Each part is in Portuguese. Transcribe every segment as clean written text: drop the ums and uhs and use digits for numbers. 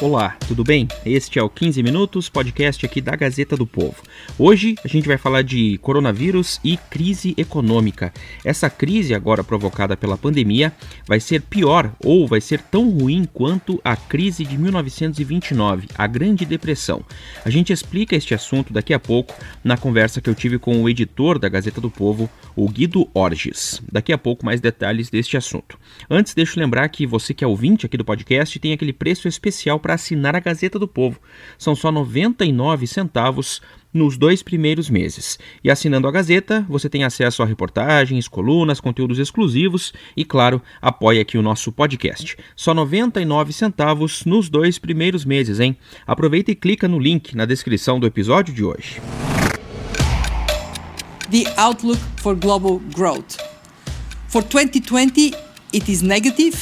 Olá, tudo bem? Este é o 15 Minutos, podcast aqui da Gazeta do Povo. Hoje a gente vai falar de coronavírus e crise econômica. Essa crise agora provocada pela pandemia vai ser pior ou vai ser tão ruim quanto a crise de 1929, a Grande Depressão. A gente explica este assunto daqui a pouco na conversa que eu tive com o editor da Gazeta do Povo, o Guido Orges. Daqui a pouco mais detalhes deste assunto. Antes, deixa eu lembrar que você que é ouvinte aqui do podcast tem aquele preço especial para assinar a Gazeta do Povo. São só 99 centavos nos 2 primeiros meses. E assinando a Gazeta, você tem acesso a reportagens, colunas, conteúdos exclusivos e, claro, apoia aqui o nosso podcast. Só 99 centavos nos 2 primeiros meses, hein? Aproveita e clica no link na descrição do episódio de hoje. The outlook for global growth. For 2020, it is negative.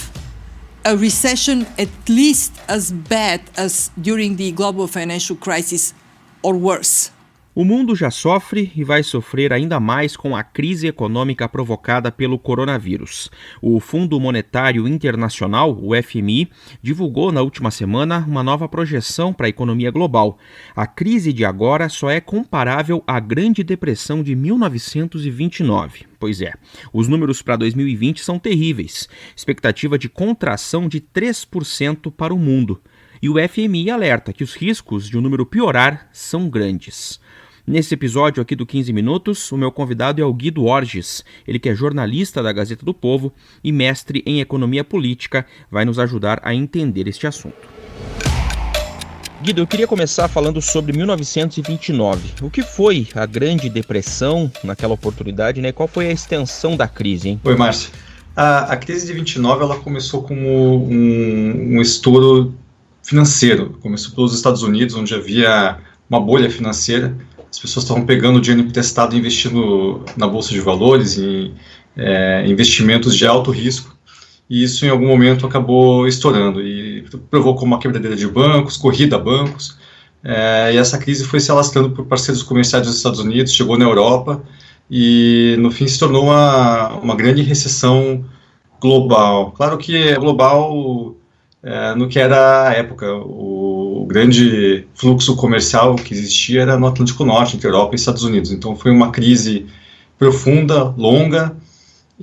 A recession at least as bad as during the global financial crisis or worse. O mundo já sofre e vai sofrer ainda mais com a crise econômica provocada pelo coronavírus. O Fundo Monetário Internacional, o FMI, divulgou na última semana uma nova projeção para a economia global. A crise de agora só é comparável à Grande Depressão de 1929. Pois é, os números para 2020 são terríveis. Expectativa de contração de 3% para o mundo. E o FMI alerta que os riscos de o número piorar são grandes. Nesse episódio aqui do 15 Minutos, o meu convidado é o Guido Orges. Ele que é jornalista da Gazeta do Povo e mestre em economia política, vai nos ajudar a entender este assunto. Guido, eu queria começar falando sobre 1929. O que foi a Grande Depressão naquela oportunidade, né? Qual foi a extensão da crise, hein? Oi, Márcio. A crise de 29 ela começou como um estouro financeiro. Começou pelos Estados Unidos, onde havia uma bolha financeira. As pessoas estavam pegando dinheiro emprestado e investindo na Bolsa de Valores, em investimentos de alto risco. E isso, em algum momento, acabou estourando. E provocou uma quebradeira de bancos, corrida a bancos. E essa crise foi se alastrando por parceiros comerciais dos Estados Unidos, chegou na Europa. E, no fim, se tornou uma grande recessão global. Claro que é global no que era a época. O grande fluxo comercial que existia era no Atlântico Norte, entre Europa e Estados Unidos. Então foi uma crise profunda, longa,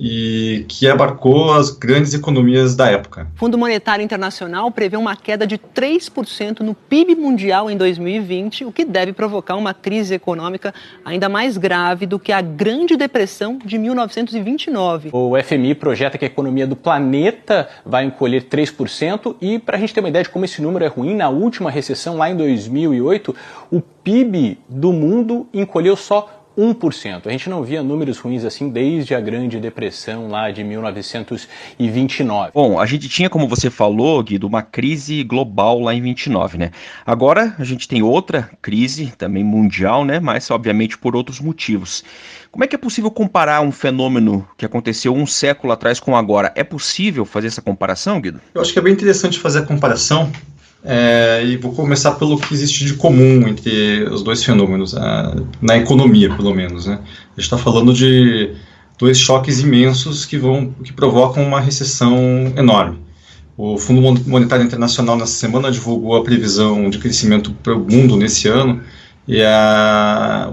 e que abarcou as grandes economias da época. O Fundo Monetário Internacional prevê uma queda de 3% no PIB mundial em 2020, o que deve provocar uma crise econômica ainda mais grave do que a Grande Depressão de 1929. O FMI projeta que a economia do planeta vai encolher 3% e, para a gente ter uma ideia de como esse número é ruim, na última recessão, lá em 2008, o PIB do mundo encolheu só 1%. A gente não via números ruins assim desde a Grande Depressão lá de 1929. Bom, a gente tinha, como você falou, Guido, uma crise global lá em 29, né? Agora a gente tem outra crise, também mundial, né? Mas obviamente por outros motivos. Como é que é possível comparar um fenômeno que aconteceu um século atrás com agora? É possível fazer essa comparação, Guido? Eu acho que é bem interessante fazer a comparação. E vou começar pelo que existe de comum entre os dois fenômenos, na economia, pelo menos, né? A gente está falando de dois choques imensos que provocam uma recessão enorme. O Fundo Monetário Internacional, nessa semana, divulgou a previsão de crescimento para o mundo nesse ano, e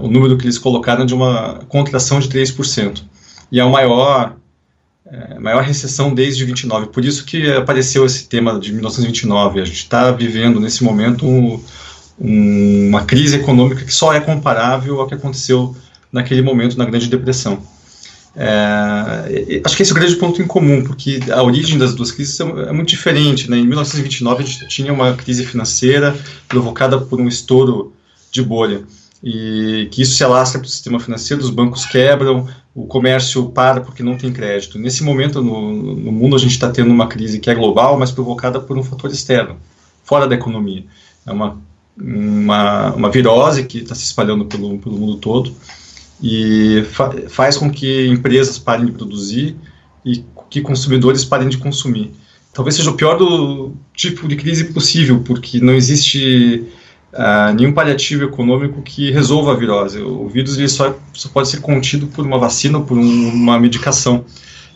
o número que eles colocaram é de uma contração de 3%. E é a maior recessão desde 29, por isso que apareceu esse tema de 1929. A gente está vivendo nesse momento uma crise econômica que só é comparável ao que aconteceu naquele momento na Grande Depressão. Acho que esse é o grande ponto em comum, porque a origem das duas crises é muito diferente, né? Em 1929 a gente tinha uma crise financeira provocada por um estouro de bolha, e que isso se alastra para o sistema financeiro, os bancos quebram, o comércio para porque não tem crédito. Nesse momento, no mundo, a gente está tendo uma crise que é global, mas provocada por um fator externo, fora da economia. É uma virose que está se espalhando pelo mundo todo e faz com que empresas parem de produzir e que consumidores parem de consumir. Talvez seja o pior do tipo de crise possível, porque não existe nenhum paliativo econômico que resolva a virose. O vírus ele só pode ser contido por uma vacina ou por uma medicação.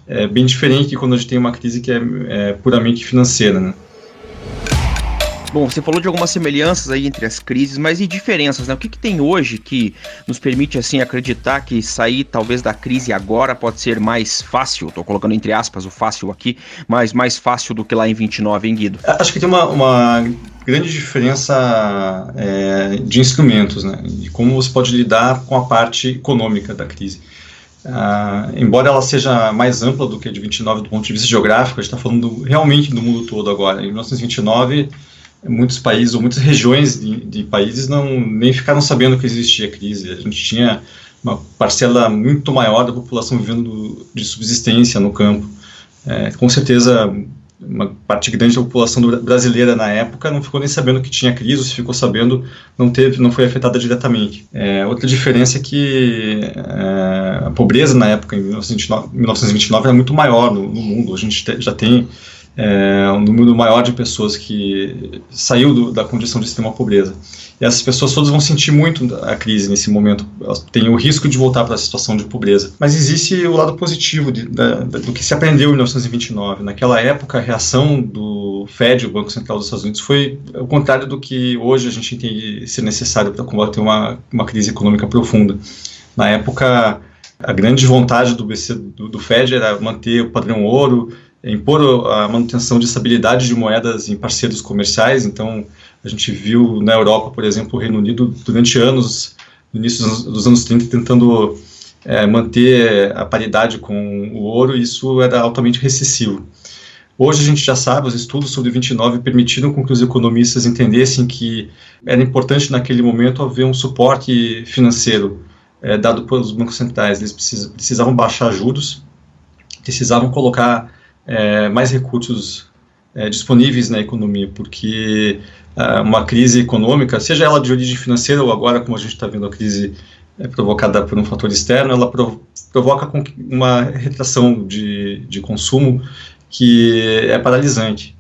É bem diferente de quando a gente tem uma crise que é puramente financeira, né? Bom, você falou de algumas semelhanças aí entre as crises, mas e diferenças, né? O que tem hoje que nos permite, assim, acreditar que sair, talvez, da crise agora pode ser mais fácil? Tô colocando entre aspas o fácil aqui, mas mais fácil do que lá em 29, hein, Guido? Acho que tem uma grande diferença de instrumentos, né? De como você pode lidar com a parte econômica da crise. Embora ela seja mais ampla do que a de 29 do ponto de vista geográfico, a gente está falando realmente do mundo todo agora. Em 1929... muitos países ou muitas regiões de países nem ficaram sabendo que existia crise. A gente tinha uma parcela muito maior da população vivendo de subsistência no campo. Com certeza, uma parte grande da população brasileira na época não ficou nem sabendo que tinha crise, ou se ficou sabendo, não foi afetada diretamente. Outra diferença é que a pobreza na época, em 1929, era muito maior no mundo. A gente já tem um número maior de pessoas que saiu da condição de extrema pobreza. E essas pessoas todas vão sentir muito a crise nesse momento. Elas têm o risco de voltar para a situação de pobreza. Mas existe o lado positivo do que se aprendeu em 1929. Naquela época, a reação do Fed, o Banco Central dos Estados Unidos, foi o contrário do que hoje a gente entende ser necessário para combater uma crise econômica profunda. Na época, a grande vontade do Fed era manter o padrão ouro, impor a manutenção de estabilidade de moedas em parceiros comerciais. Então, a gente viu na Europa, por exemplo, o Reino Unido durante anos, no início dos anos 30, tentando manter a paridade com o ouro, e isso era altamente recessivo. Hoje a gente já sabe, os estudos sobre 29 permitiram com que os economistas entendessem que era importante naquele momento haver um suporte financeiro dado pelos bancos centrais. Eles precisavam baixar juros, precisavam colocar mais recursos disponíveis na economia, porque uma crise econômica, seja ela de origem financeira ou agora, como a gente está vendo, a crise provocada por um fator externo, ela provoca uma retração de consumo que é paralisante.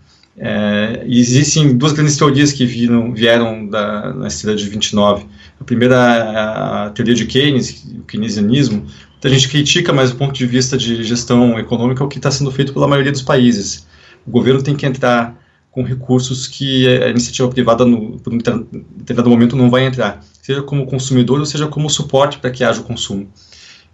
Existem duas grandes teorias que vieram na esteira de 29. A primeira é a teoria de Keynes, o keynesianismo. Muita gente critica, mas do ponto de vista de gestão econômica, é o que está sendo feito pela maioria dos países. O governo tem que entrar com recursos que a iniciativa privada, por um determinado momento, não vai entrar, seja como consumidor ou seja como suporte para que haja o consumo.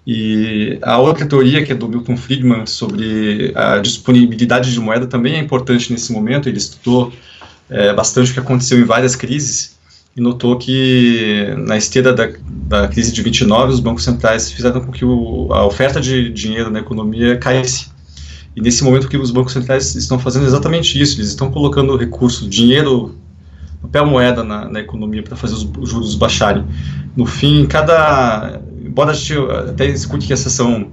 E a outra teoria, que é do Milton Friedman, sobre a disponibilidade de moeda, também é importante nesse momento. Ele estudou bastante o que aconteceu em várias crises e notou que na esteira da crise de 29, os bancos centrais fizeram com que a oferta de dinheiro na economia caísse. E nesse momento o que os bancos centrais estão fazendo é exatamente isso. Eles estão colocando recurso, dinheiro, papel moeda na economia para fazer os juros baixarem. No fim, embora a gente até escute que essas são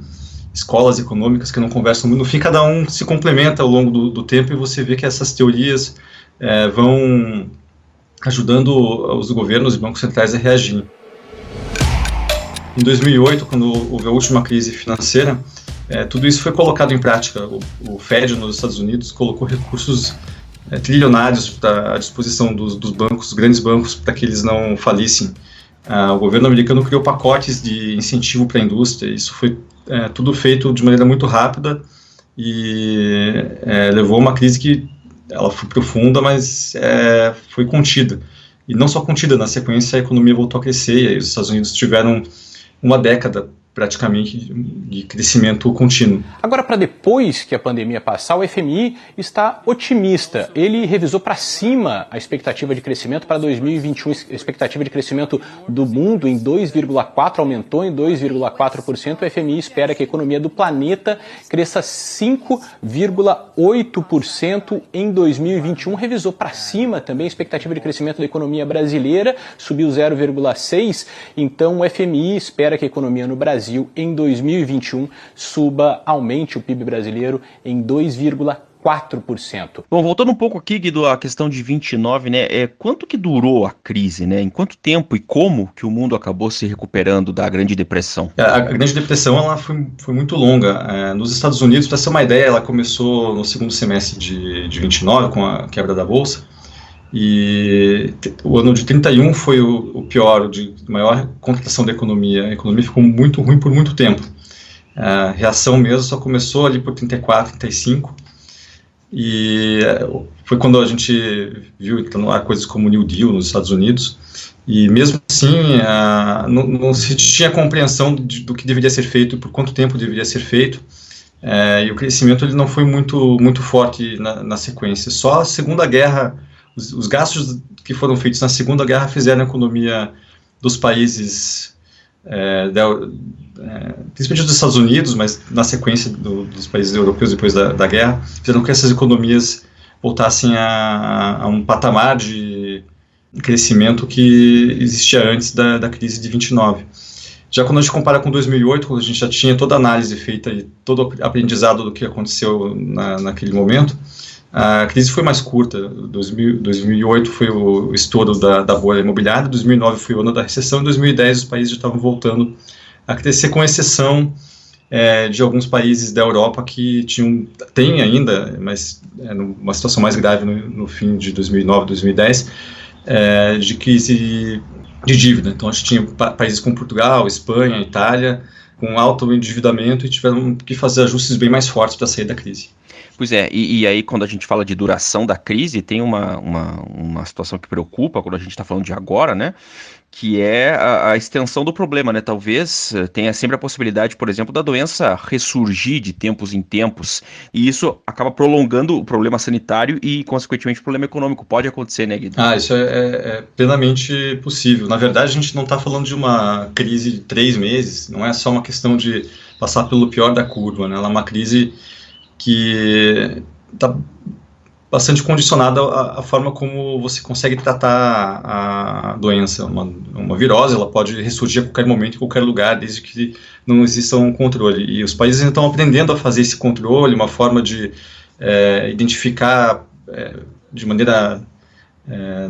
escolas econômicas que não conversam muito, no fim cada um se complementa ao longo do tempo, e você vê que essas teorias vão ajudando os governos e bancos centrais a reagir. Em 2008, quando houve a última crise financeira, tudo isso foi colocado em prática. O Fed nos Estados Unidos colocou recursos trilionários à disposição dos bancos, dos grandes bancos, para que eles não falissem. O governo americano criou pacotes de incentivo para a indústria. Isso foi tudo feito de maneira muito rápida e levou a uma crise que ela foi profunda, mas foi contida. E não só contida, na sequência a economia voltou a crescer, e os Estados Unidos tiveram uma década praticamente de crescimento contínuo. Agora, para depois que a pandemia passar, o FMI está otimista. Ele revisou para cima a expectativa de crescimento para 2021. A expectativa de crescimento do mundo em 2,4%, aumentou em 2,4%. O FMI espera que a economia do planeta cresça 5,8% em 2021. Revisou para cima também a expectativa de crescimento da economia brasileira, subiu 0,6%. Então, o FMI espera que a economia no Brasil em 2021 aumente o PIB brasileiro em 2,4%. Bom, voltando um pouco aqui, Guido, a questão de 29, né? Quanto que durou a crise, né? Em quanto tempo e como que o mundo acabou se recuperando da Grande Depressão? A Grande Depressão ela foi muito longa. Nos Estados Unidos, para ter uma ideia, ela começou no segundo semestre de 29, com a quebra da Bolsa. E o ano de 31 foi o pior, de maior contração da economia. A economia ficou muito ruim por muito tempo. A reação mesmo só começou ali por 34, 35. e foi quando a gente viu então, coisas como o New Deal nos Estados Unidos, e mesmo assim não se tinha compreensão do que deveria ser feito e por quanto tempo deveria ser feito, e o crescimento ele não foi muito forte na sequência. Só a Segunda Guerra, os gastos que foram feitos na Segunda Guerra fizeram a economia dos países, principalmente dos Estados Unidos, mas na sequência dos países europeus depois da guerra, fizeram com que essas economias voltassem a um patamar de crescimento que existia antes da crise de 29. Já quando a gente compara com 2008, quando a gente já tinha toda a análise feita e todo o aprendizado do que aconteceu naquele momento, a crise foi mais curta. 2008 foi o estouro da bolha imobiliária, 2009 foi o ano da recessão, em 2010 os países já estavam voltando a crescer, com exceção de alguns países da Europa que tem ainda, mas numa situação mais grave no fim de 2009, 2010, de crise de dívida. Então a gente tinha países como Portugal, Espanha, Itália, com alto endividamento e tiveram que fazer ajustes bem mais fortes para sair da crise. Pois é, e aí quando a gente fala de duração da crise, tem uma situação que preocupa quando a gente está falando de agora, né? Que é a extensão do problema, né? Talvez tenha sempre a possibilidade, por exemplo, da doença ressurgir de tempos em tempos, e isso acaba prolongando o problema sanitário e, consequentemente, o problema econômico. Pode acontecer, né, Guido? Isso é plenamente possível. Na verdade, a gente não está falando de uma crise de 3 meses, não é só uma questão de passar pelo pior da curva, né? Ela é uma crise que está bastante condicionada à forma como você consegue tratar a doença. Uma virose, ela pode ressurgir a qualquer momento, em qualquer lugar, desde que não exista um controle. E os países estão aprendendo a fazer esse controle, uma forma de identificar de maneira,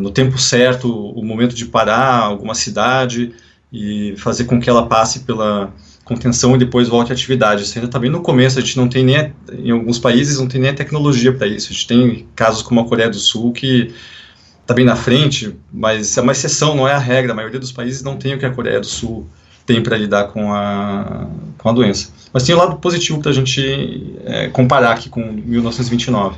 no tempo certo, o momento de parar alguma cidade e fazer com que ela passe pela contenção e depois volte à atividade. Isso ainda está bem no começo, a gente não tem nem, em alguns países, não tem nem a tecnologia para isso. A gente tem casos como a Coreia do Sul, que está bem na frente, mas é uma exceção, não é a regra. A maioria dos países não tem o que a Coreia do Sul tem para lidar com a doença. Mas tem um lado positivo para a gente comparar aqui com 1929.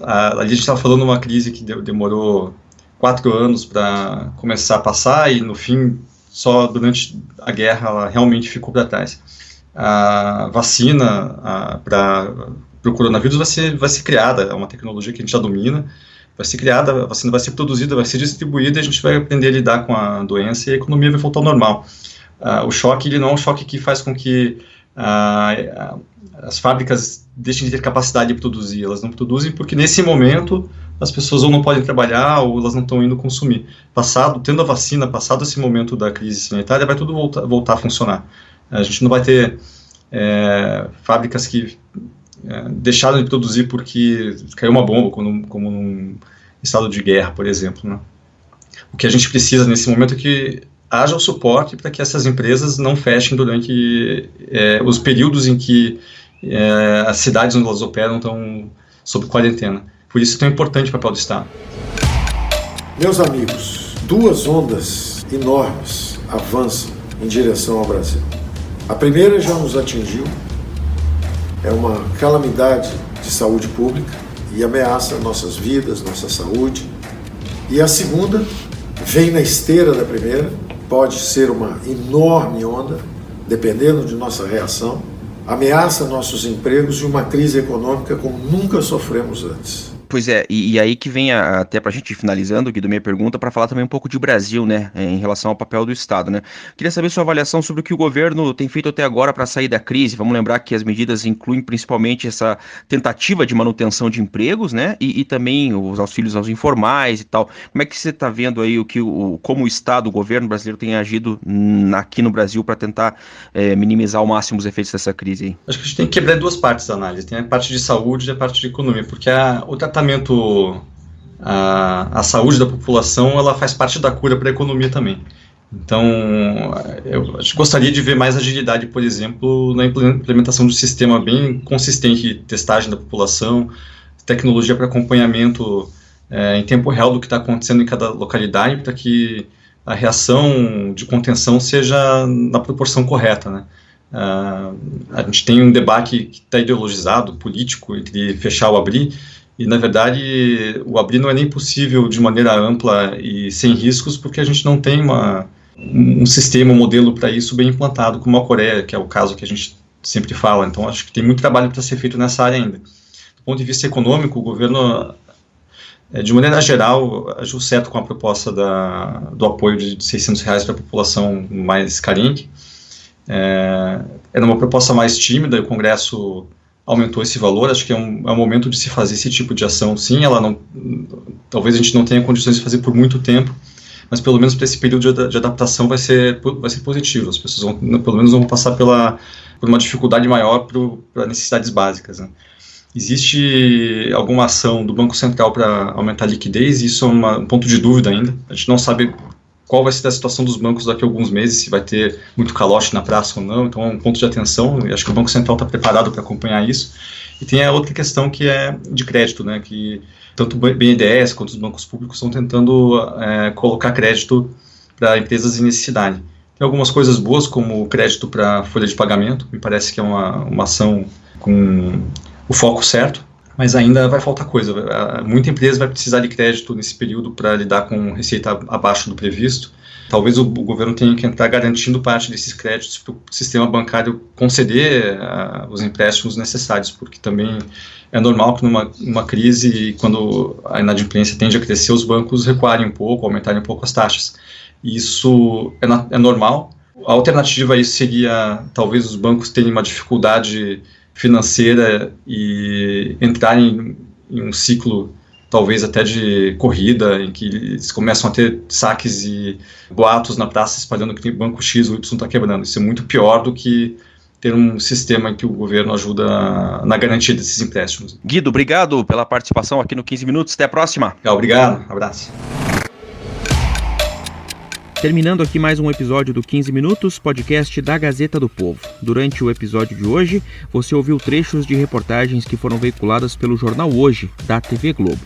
Ali a gente estava falando de uma crise que demorou 4 anos para começar a passar e, no fim, só durante a guerra ela realmente ficou para trás. A vacina para o coronavírus vai ser criada, é uma tecnologia que a gente já domina, vai ser criada, a vacina vai ser produzida, vai ser distribuída, e a gente vai aprender a lidar com a doença e a economia vai voltar ao normal. O choque ele não é um choque que faz com que as fábricas deixem de ter capacidade de produzir. Elas não produzem porque nesse momento as pessoas ou não podem trabalhar ou elas não estão indo consumir. Tendo a vacina, passado esse momento da crise sanitária, vai tudo voltar a funcionar. A gente não vai ter fábricas que deixaram de produzir porque caiu uma bomba, como num estado de guerra, por exemplo, né? O que a gente precisa nesse momento é que haja o suporte para que essas empresas não fechem durante os períodos em que as cidades onde elas operam estão sob quarentena. Por isso é tão importante o papel do Estado. Meus amigos, 2 ondas enormes avançam em direção ao Brasil. A primeira já nos atingiu, é uma calamidade de saúde pública e ameaça nossas vidas, nossa saúde. E a segunda vem na esteira da primeira, pode ser uma enorme onda, dependendo de nossa reação, ameaça nossos empregos e uma crise econômica como nunca sofremos antes. Pois é, e aí que vem até pra gente ir finalizando, Guido, minha pergunta, para falar também um pouco de Brasil, né, em relação ao papel do Estado, né. Queria saber sua avaliação sobre o que o governo tem feito até agora para sair da crise. Vamos lembrar que as medidas incluem principalmente essa tentativa de manutenção de empregos, né, e também os auxílios aos informais e tal. Como é que você está vendo aí como o Estado, o governo brasileiro tem agido aqui no Brasil para tentar minimizar ao máximo os efeitos dessa crise aí? Acho que a gente tem que quebrar 2 partes da análise. Tem a parte de saúde e a parte de economia, porque o tratamento a saúde da população, ela faz parte da cura para a economia também. Então, eu gostaria de ver mais agilidade, por exemplo, na implementação de um sistema bem consistente de testagem da população, tecnologia para acompanhamento em tempo real do que está acontecendo em cada localidade, para que a reação de contenção seja na proporção correta, né? A gente tem um debate que está ideologizado, político, entre fechar ou abrir, e, na verdade, o abrir não é nem possível de maneira ampla e sem riscos, porque a gente não tem um sistema, um modelo para isso bem implantado, como a Coreia, que é o caso que a gente sempre fala. Então, acho que tem muito trabalho para ser feito nessa área ainda. Do ponto de vista econômico, o governo, de maneira geral, agiu certo com a proposta do apoio de R$600 para a população mais carente. Era uma proposta mais tímida, o Congresso aumentou esse valor. Acho que é um momento de se fazer esse tipo de ação, sim. Talvez a gente não tenha condições de fazer por muito tempo, mas pelo menos para esse período de adaptação vai ser positivo. As pessoas pelo menos vão passar por uma dificuldade maior para necessidades básicas, né? Existe alguma ação do Banco Central para aumentar a liquidez, e isso é um ponto de dúvida ainda. A gente não sabe qual vai ser a situação dos bancos daqui a alguns meses, se vai ter muito calote na praça ou não, então é um ponto de atenção, e acho que o Banco Central está preparado para acompanhar isso. E tem a outra questão, que é de crédito, né, que tanto o BNDES quanto os bancos públicos estão tentando colocar crédito para empresas em necessidade. Tem algumas coisas boas, como o crédito para folha de pagamento, me parece que é uma ação com o foco certo, mas ainda vai faltar coisa. Muita empresa vai precisar de crédito nesse período para lidar com receita abaixo do previsto. Talvez o governo tenha que entrar garantindo parte desses créditos para o sistema bancário conceder os empréstimos necessários, porque também é normal que numa crise, quando a inadimplência tende a crescer, os bancos recuarem um pouco, aumentarem um pouco as taxas. Isso é normal. A alternativa a isso seria talvez os bancos terem uma dificuldade financeira e entrarem em um ciclo talvez até de corrida, em que eles começam a ter saques e boatos na praça espalhando que o banco X ou Y está quebrando. Isso é muito pior do que ter um sistema em que o governo ajuda na garantia desses empréstimos. Guido, obrigado pela participação aqui no 15 Minutos. Até a próxima. Obrigado, abraço. Terminando aqui mais um episódio do 15 Minutos, podcast da Gazeta do Povo. Durante o episódio de hoje, você ouviu trechos de reportagens que foram veiculadas pelo jornal Hoje, da TV Globo.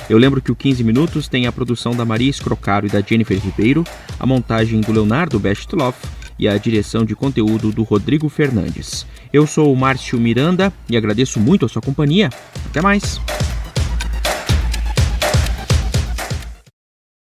Eu lembro que o 15 Minutos tem a produção da Maria Escrocaro e da Jennifer Ribeiro, a montagem do Leonardo Bestloff e a direção de conteúdo do Rodrigo Fernandes. Eu sou o Márcio Miranda e agradeço muito a sua companhia. Até mais!